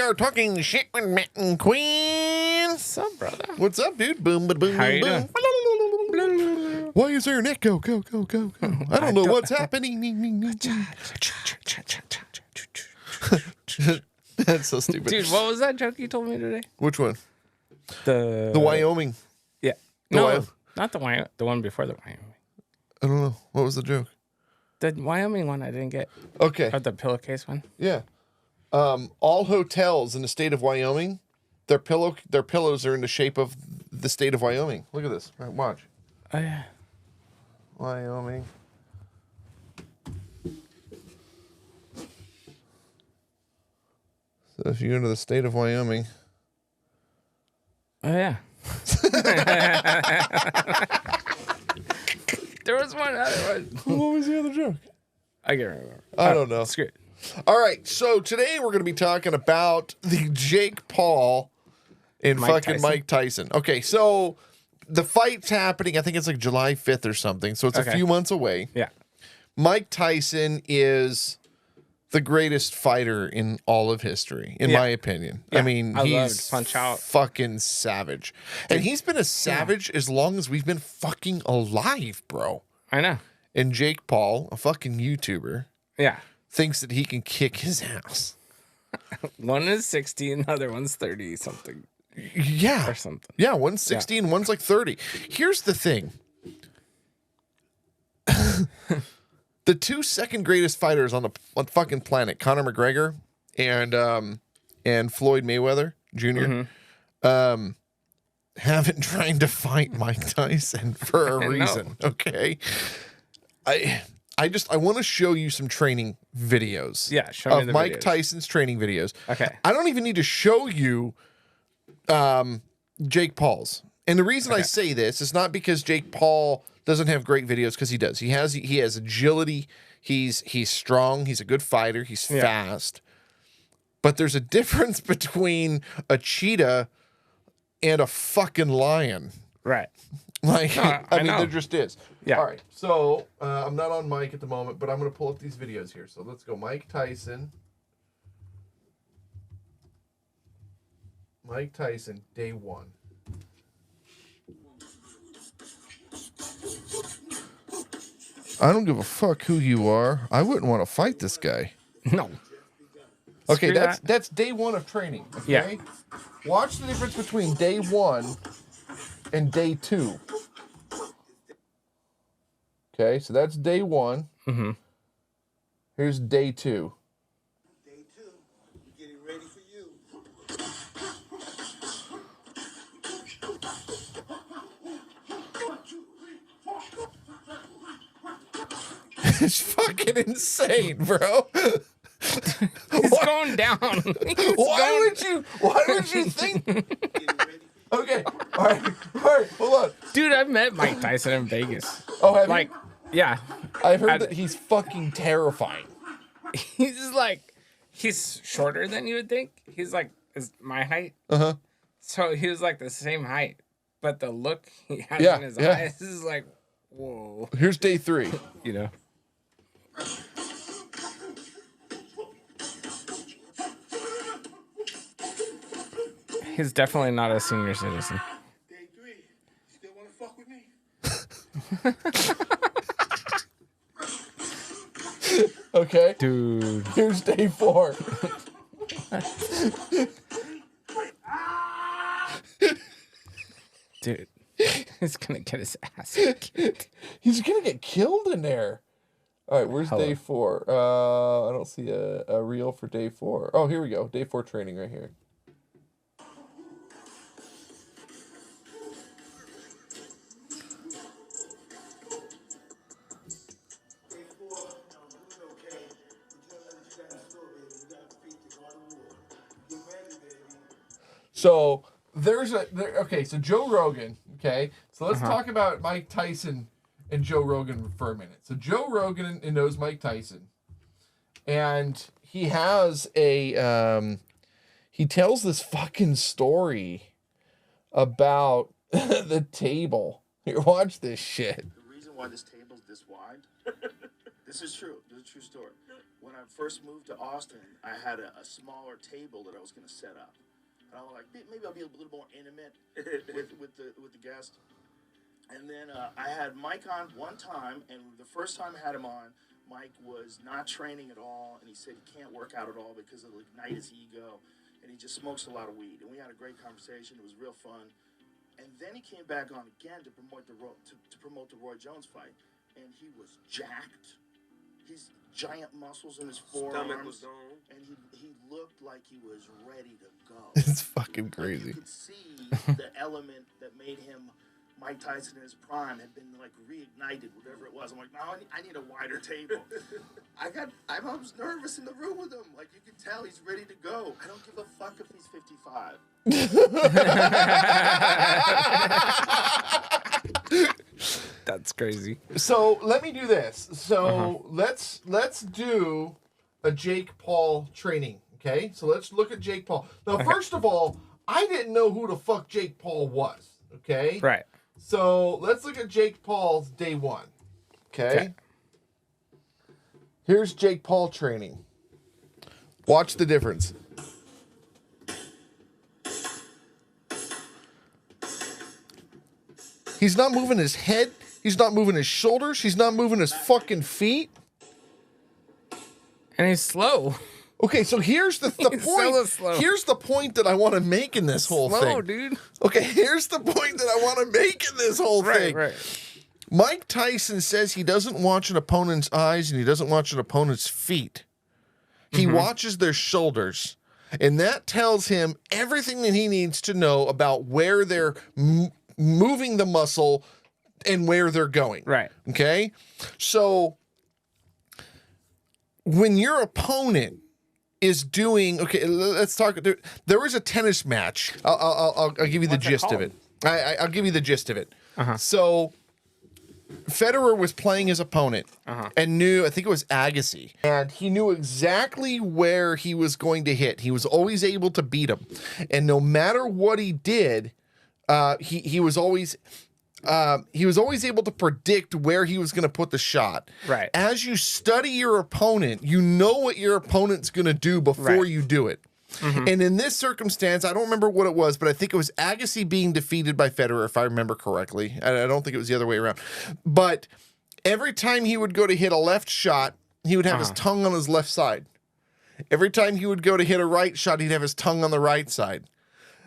are talking shit with Matt and Queen. What's up, brother? What's up, dude? Boom, boom, How you boom. Why is there an echo? Go. I don't know what's happening. That's so stupid. Dude, what was that joke you told me today? Which one? The Wyoming. Yeah. Not the Wyoming. The one before the Wyoming. I don't know. What was the joke? The Wyoming one I didn't get. Okay. Or the pillowcase one. Yeah. All hotels in the state of Wyoming, their pillows are in the shape of the state of Wyoming. Look at this. Right, watch. Oh yeah. Wyoming. So if you go to the state of Wyoming. Oh yeah. There was one other one. What was the other joke? I can't remember. I don't know. Screw it. All right, so today we're going to be talking about the Jake Paul and Mike Tyson. Okay, so the fight's happening. I think it's like July 5th or something, so it's a few months away. Yeah. Mike Tyson is the greatest fighter in all of history, in my opinion. Yeah, I mean, he's Punch Out. fucking savage. And he's been a savage as long as we've been fucking alive, bro. I know. And Jake Paul, a fucking YouTuber, Yeah. thinks that he can kick his ass. One is 60 and the other one's 30 something. Yeah. Or something. Yeah, one's 60 and one's like 30. Here's the thing. The two second greatest fighters on the fucking planet, Conor McGregor and Floyd Mayweather Jr., haven't tried to fight Mike Tyson for a reason. Okay. I want to show you some training videos. Yeah, show me the Mike videos. Tyson's training videos. Okay. I don't even need to show you Jake Paul's. And the reason I say this is not because Jake Paul doesn't have great videos, because he does. He has agility. He's strong. He's a good fighter. He's fast. But there's a difference between a cheetah and a fucking lion. Right. Like, No, I mean, know. there just is. Yeah. All right. So I'm not on mic at the moment, but I'm going to pull up these videos here. So let's go. Mike Tyson. Mike Tyson, day one. I don't give a fuck who you are. I wouldn't want to fight this guy. No. Okay, Screw that's day one of training. Okay? Yeah. Watch the difference between day one and day two. Okay, so that's day one. Mm-hmm. Here's day two. Day two, getting ready for you. It's fucking insane, bro. He's going down. Why would you think? Okay, all right, hold on. Dude, I've met Mike Tyson in Vegas. Oh, have Like, you? yeah. I've heard that he's fucking terrifying. He's just like, he's shorter than you would think. He's like, is my height. Uh-huh. So he was like the same height. But the look he has in his eyes is like, whoa. Here's day three. You know? He's definitely not a senior citizen. Day three, you still want to fuck with me? Okay. Dude. Here's day four. Dude. He's gonna get his ass kicked. He's gonna get killed in there. All right, where's day four? I don't see a reel for day four. Oh, here we go. Day four training right here. Day four, I'm doing okay. But you gotta let you got in the store, baby. You gotta defeat the God of War. Get ready, baby. So okay, so Joe Rogan, okay? So let's talk about Mike Tyson and Joe Rogan for a minute. So Joe Rogan knows Mike Tyson. And he has he tells this fucking story about the table. Here, watch this shit. The reason why this table's this wide, this is true. This is a true story. when I first moved to Austin, I had a smaller table that I was going to set up. And I was like, maybe I'll be a little more intimate with the guest. And then I had Mike on one time, and the first time I had him on, Mike was not training at all, and he said he can't work out at all because it'll ignite his ego, and he just smokes a lot of weed. And we had a great conversation. It was real fun. And then he came back on again to promote the Roy Jones fight, and he was jacked. His giant muscles in his forearms, stomach was gone, and he looked like he was ready to go. It's fucking crazy. Like you could see the element that made him Mike Tyson in his prime had been like reignited, whatever it was. I'm like, no, I need a wider table. I was nervous in the room with him. Like you could tell he's ready to go. I don't give a fuck if he's 55. That's crazy. So let me do this. So let's do a Jake Paul training. Okay, so let's look at Jake Paul. Now, first of all, I didn't know who the fuck Jake Paul was. Okay, Right. so let's look at Jake Paul's day one. Okay. Here's Jake Paul training. Watch the difference. He's not moving his head. He's not moving his shoulders. He's not moving his fucking feet. And he's slow. Okay, so here's the He's so point. slow. Here's the point that I want to make in this whole Slow, thing. dude. Okay, here's the point that I want to make in this whole thing. Right. Mike Tyson says he doesn't watch an opponent's eyes and he doesn't watch an opponent's feet. He watches their shoulders. And that tells him everything that he needs to know about where they're moving the muscle and where they're going. Right. Okay? So when your opponent is doing, okay, let's talk. There was a tennis match. I'll give you the gist of it. I'll give you the gist of it. So Federer was playing his opponent and knew, I think it was Agassi, and he knew exactly where he was going to hit. He was always able to beat him, and no matter what he did, he was always able to predict where he was going to put the shot. Right. As you study your opponent, you know what your opponent's going to do before you do it. And in this circumstance, I don't remember what it was, but I think it was Agassi being defeated by Federer, if I remember correctly. I don't think it was the other way around. But every time he would go to hit a left shot, he would have his tongue on his left side. Every time he would go to hit a right shot, he'd have his tongue on the right side.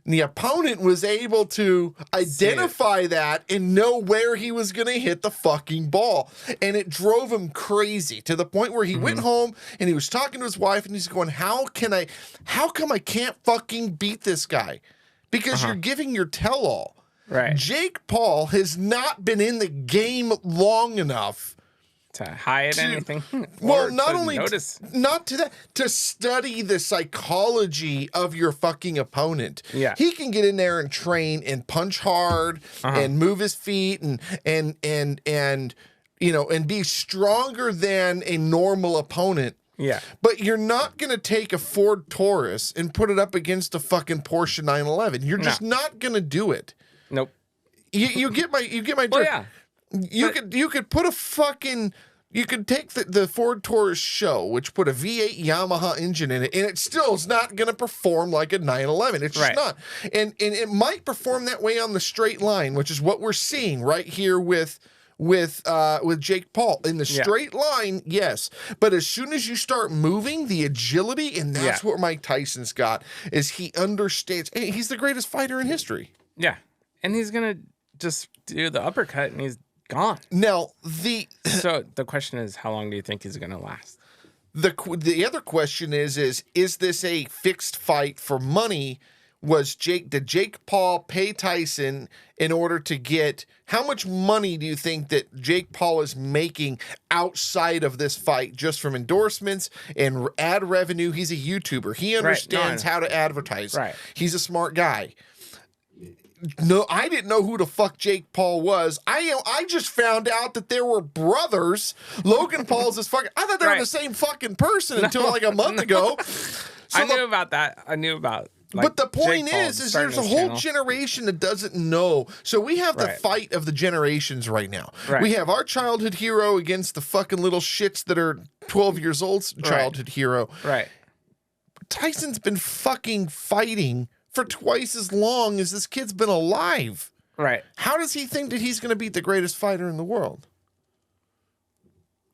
And the opponent was able to identify that and know where he was going to hit the fucking ball. And it drove him crazy to the point where he went home and he was talking to his wife and he's going, how come I can't fucking beat this guy? Because you're giving your tell-all. Right. Jake Paul has not been in the game long enough To hide anything. well, Or not to only notice. not to that, to study the psychology of your fucking opponent. Yeah. He can get in there and train and punch hard and move his feet and you know and be stronger than a normal opponent. Yeah. But you're not going to take a Ford Taurus and put it up against a fucking Porsche 911. You're just not going to do it. Nope. You get my Well, drift. yeah. You could put a fucking you could take the Ford Taurus show, which put a V8 Yamaha engine in it, and it still is not going to perform like a 911. It's just not. And it might perform that way on the straight line, which is what we're seeing right here with Jake Paul. In the straight line, yes. But as soon as you start moving, the agility, and that's what Mike Tyson's got, is he understands. Hey, he's the greatest fighter in history. Yeah. And he's going to just do the uppercut and he's gone. Now, so the question is, how long do you think he's going to last? The other question is this a fixed fight for money? Did Jake Paul pay Tyson in order to get, how much money do you think that Jake Paul is making outside of this fight, just from endorsements and ad revenue? He's a YouTuber. He understands how to advertise. Right. He's a smart guy. No, I didn't know who the fuck Jake Paul was. I just found out that there were brothers. Logan Paul's this fucking. I thought they were the same fucking person until like a month ago. So I knew about that. I knew about Like, but the point Jake Paul is starting there's a his whole channel. generation that doesn't know. So we have the Right. fight of the generations right now. Right. We have our childhood hero against the fucking little shits that are 12 years old's childhood hero. Right. Tyson's been fucking fighting for twice as long as this kid's been alive. Right. How does he think that he's going to beat the greatest fighter in the world?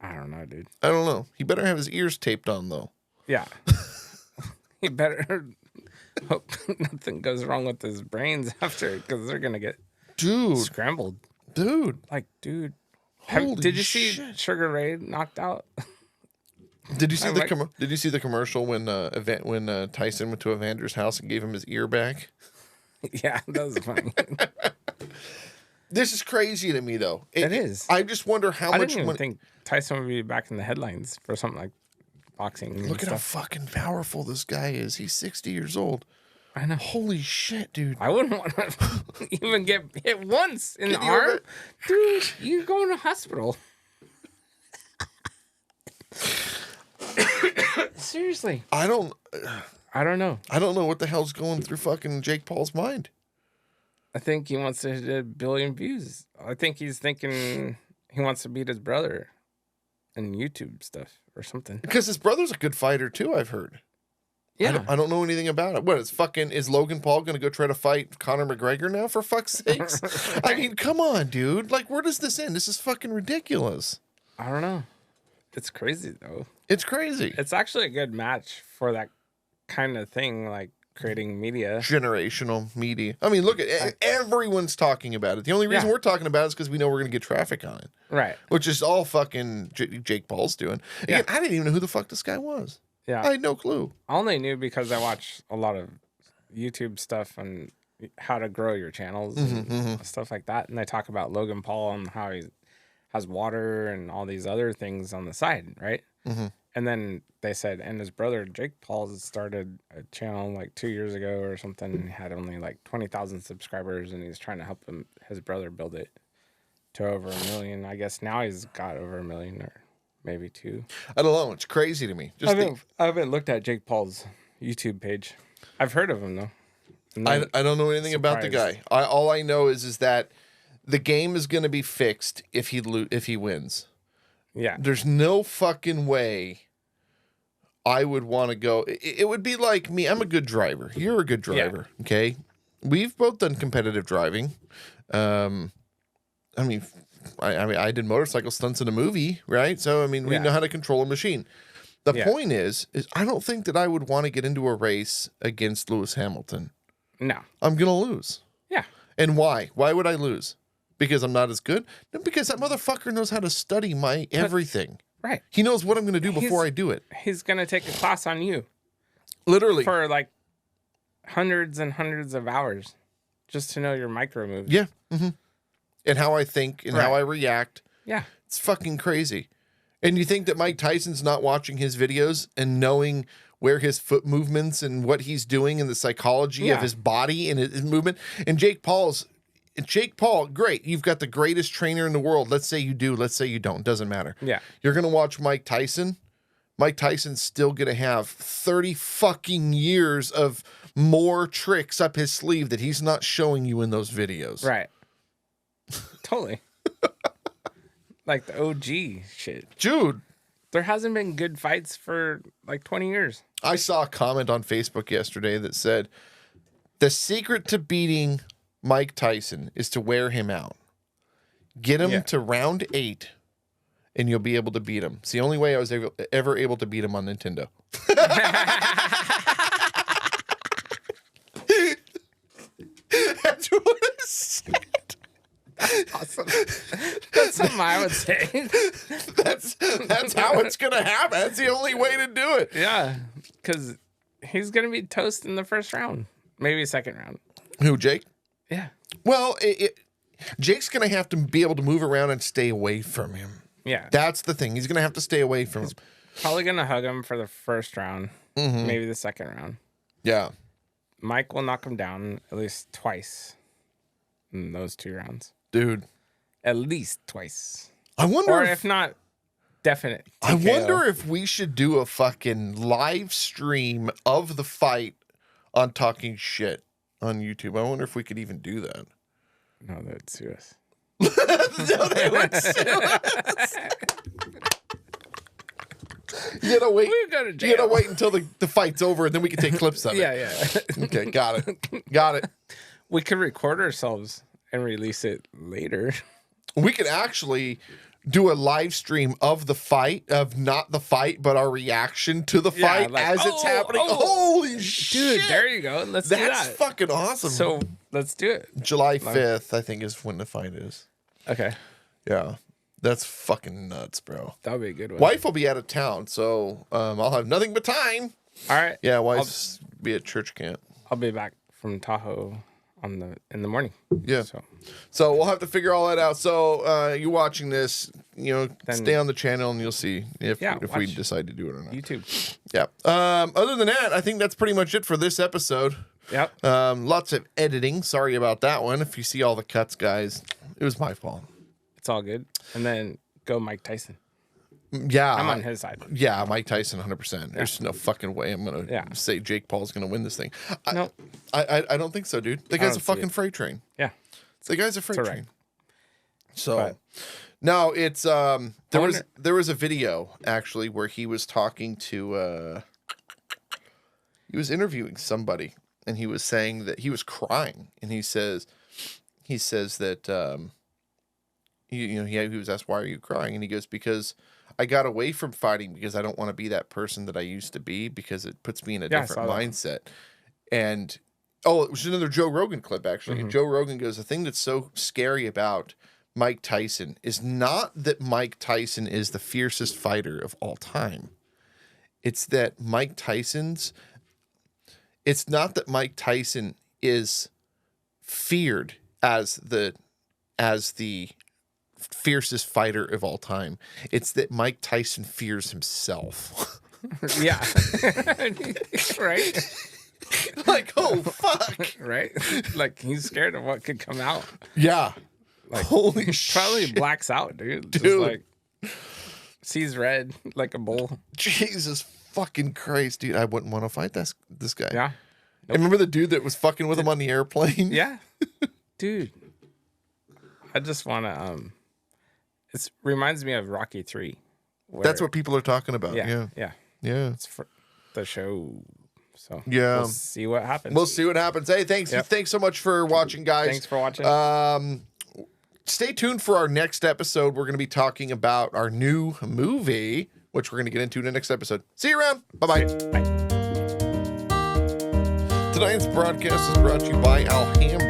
I don't know, dude. I don't know. He better have his ears taped on, though. Yeah. He better hope nothing goes wrong with his brains after, because they're gonna get scrambled. Dude. Like, dude. Holy Did you see shit. Sugar Ray knocked out? Did you see I'm the like- Did you see the commercial when Tyson went to Evander's house and gave him his ear back? Yeah, that was funny. This is crazy to me, though. It is. I just wonder how I much didn't even money. think Tyson would be back in the headlines for something like boxing. And Look at how stuff. fucking powerful this guy is. He's 60 years old. I know. Holy shit, dude. I wouldn't want to even get hit once in the Can you arm. Dude, you're going to hospital. Seriously. I don't know. know what the hell's going through fucking Jake Paul's mind. I think he wants to hit 1 billion views. I think he's thinking he wants to beat his brother in YouTube stuff or something. Because his brother's a good fighter, too, I've heard. Yeah. I don't know anything about it. What, is Logan Paul going to go try to fight Conor McGregor now, for fuck's sakes? I mean, come on, dude. Like, where does this end? This is fucking ridiculous. I don't know. It's crazy, though. It's crazy. It's actually a good match for that kind of thing, like creating media. Generational media. I mean, look at everyone's talking about it. The only reason Yeah. we're talking about it is because we know we're going to get traffic on it, Right. which is all fucking Jake Paul's doing. Again, I didn't even know who the fuck this guy was. Yeah. I had no clue. I only knew because I watch a lot of YouTube stuff on how to grow your channels and stuff like that. And they talk about Logan Paul and how he has water and all these other things on the side, right? And then they said, and his brother Jake Paul started a channel like 2 years ago or something. He had only like 20,000 subscribers, and he's trying to help his brother build it to over 1 million. I guess now he's got over 1 million or maybe 2. I don't know. It's crazy to me. I haven't looked at Jake Paul's YouTube page. I've heard of him though. And I then- don't know anything about the guy. surprised. All I know is that the game is going to be fixed if he wins. Yeah. There's no fucking way I would want to go. It would be like me. I'm a good driver. You're a good driver. Okay. We've both done competitive driving. I mean, I did motorcycle stunts in a movie, right? So, I mean, we Yeah. know how to control a machine. The Yeah. point is I don't think that I would want to get into a race against Lewis Hamilton. No. I'm going to lose. Yeah. And why? Why would I lose? Because I'm not as good? No, because that motherfucker knows how to study my everything. Right. He knows what I'm going to do before I do it. He's gonna take a class on you Literally. for like hundreds and hundreds of hours just to know your micro moves. Yeah. And how I think and how Right. I react. Yeah. It's fucking crazy. And you think that Mike Tyson's not watching his videos and knowing where his foot movements and what he's doing and the psychology of Yeah. his body and his movement? And Jake Paul, great. You've got the greatest trainer in the world. Let's say you do. Let's say you don't. Doesn't matter. Yeah. You're going to watch Mike Tyson. Mike Tyson's still going to have 30 fucking years of more tricks up his sleeve that he's not showing you in those videos. Right. Totally. Like the OG shit. Dude, There hasn't been good fights for like 20 years. I saw a comment on Facebook yesterday that said, the secret to beating Mike Tyson is to wear him out. Get him Yeah. to round 8 and you'll be able to beat him. It's the only way I was ever able to beat him on Nintendo. That's what I said. Awesome. That's something I would say. That's how it's going to happen. That's the only way to do it. Yeah. Because he's going to be toast in the first round. Maybe second round. Who, Jake? Yeah. Well, Jake's going to have to be able to move around and stay away from him. Yeah. That's the thing. He's going to have to stay away from him. Probably going to hug him for the first round. Maybe the second round. Yeah. Mike will knock him down at least twice in those 2 rounds. Dude. At least twice. I wonder Or if not, definite. I TKO. wonder if we should do a fucking live stream of the fight on talking shit on YouTube. I wonder if we could even do that. No, they'd sue us. No, they would sue us. You gotta wait. We go to jail. You gotta wait until the fight's over, and then we can take clips of it. Yeah. Okay, got it. We could record ourselves and release it later. We could actually do a live stream of the fight, of not the fight, but our reaction to the fight like, as it's happening. Holy shit. Dude, there you go. Let's do That's that. fucking awesome. So let's do it. July 5th, I think, is when the fight is. Okay. Yeah. That's fucking nuts, bro. That would be a good one. Wife will be out of town, so I'll have nothing but time. All right. Yeah, wife's be at church camp. I'll be back from Tahoe in the morning. Yeah. So So we'll have to figure all that out. So you watching this, then stay on the channel and you'll see if we decide to do it or not. YouTube. Yeah. Other than that, I think that's pretty much it for this episode. Yep. Lots of editing. Sorry about that one. If you see all the cuts, guys, it was my fault. It's all good. And then go Mike Tyson. Yeah. I'm on his side. Yeah, Mike Tyson, 100%. There's no fucking way I'm going to say Jake Paul's going to win this thing. No. I don't think so, dude. The guy's a fucking freight train. Yeah. The guy's a freight train. So, But- no, it's there was a video actually where he was talking to he was interviewing somebody and he was saying that he was crying and he says that he was asked, why are you crying? And he goes, because I got away from fighting because I don't want to be that person that I used to be because it puts me in a different mindset. And it was another Joe Rogan clip, actually. And Joe Rogan goes, the thing that's so scary about Mike Tyson is not that Mike Tyson is the fiercest fighter of all time. It's that Mike Tyson is feared as the fiercest fighter of all time. It's that Mike Tyson fears himself. Yeah. Right? Like, oh, fuck. Right? Like, he's scared of what could come out. Yeah. Like, holy probably shit. blacks out, dude. Just Dude. like, sees red like a bull. Jesus fucking Christ, dude. I wouldn't want to fight this guy. Yeah. And remember the dude that was fucking with him on the airplane? Yeah. Dude. I just want to, it reminds me of Rocky 3. That's what people are talking about. Yeah. Yeah. It's for the show. So Yeah. we'll see what happens. We'll see what happens. Hey, thanks. Yep. Thanks so much for watching, guys. Thanks for watching. Stay tuned for our next episode. We're going to be talking about our new movie, which we're going to get into in the next episode. See you around. Bye-bye. Bye. Tonight's broadcast is brought to you by Alhambra